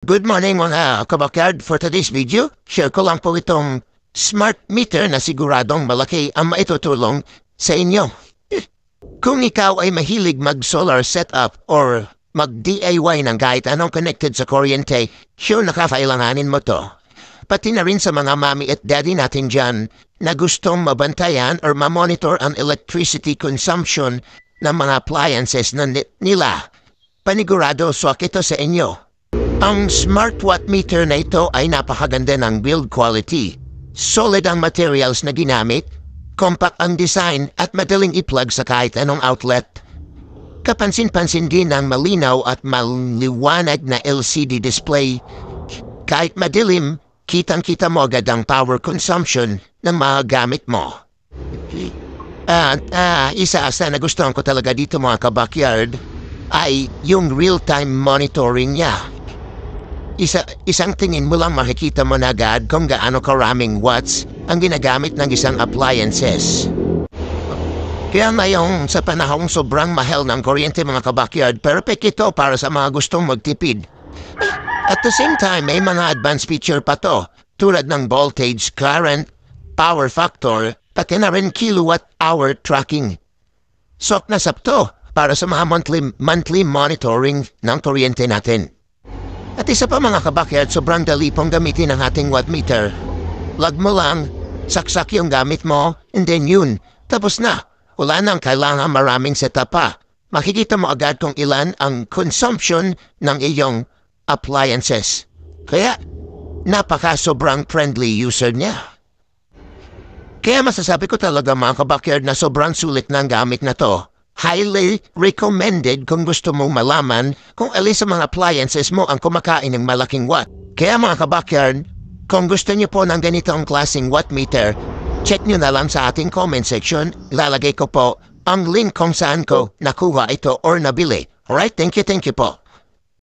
Good morning mga kabakard. For today's video, share ko lang po itong smart meter na siguradong malaki ang maitutulong sa inyo. Kung ikaw ay mahilig mag-solar setup or mag-DIY ng kahit anong connected sa kuryente, sure nakakailanganin mo to. Pati na rin sa mga mami at daddy natin dyan na gustong mabantayan or mamonitor ang electricity consumption ng mga appliances na nila. Panigurado swak ito sa inyo. Ang smart watt meter na ito ay napakaganda ng build quality. Solid ang materials na ginamit, compact ang design at madaling i-plug sa kahit anong outlet. Kapansin-pansin din ang malinaw at maliwanag na LCD display. Kahit madilim, kitang-kita mo agad ang power consumption ng mga gamit mo. At isa sa nagustuhan ko talaga dito mga kabakyard ay yung real-time monitoring niya. Isang tingin mo lang makikita mo na agad kung gaano karaming watts ang ginagamit ng isang appliances. Kaya ngayon sa panahong sobrang mahal ng kuryente mga kabakyard, perfect ito para sa mga gustong magtipid. At the same time, may mga advanced feature pa to, tulad ng voltage, current, power factor, pati na rin kilowatt-hour tracking. Sok na sapto para sa mga monthly monitoring ng kuryente natin. At isa pa mga kabakyard, sobrang dali pong gamitin ang ating watt meter. Plug mo lang, saksak yung gamit mo, and then yun, tapos na. Wala nang kailangan maraming setup pa. Makikita mo agad kung ilan ang consumption ng iyong appliances. Kaya, sobrang friendly user niya. Kaya masasabi ko talaga mga kabakyard na sobrang sulit ng gamit na to. Highly recommended kung gusto mong malaman kung alin sa mga appliances mo ang kumakain ng malaking watt. Kaya mga kabakyard, kung gusto niyo po ng ganitong klaseng watt meter, check nyo na lang sa ating comment section. Lalagay ko po ang link kung saan ko nakuha ito or nabili. Alright, thank you po.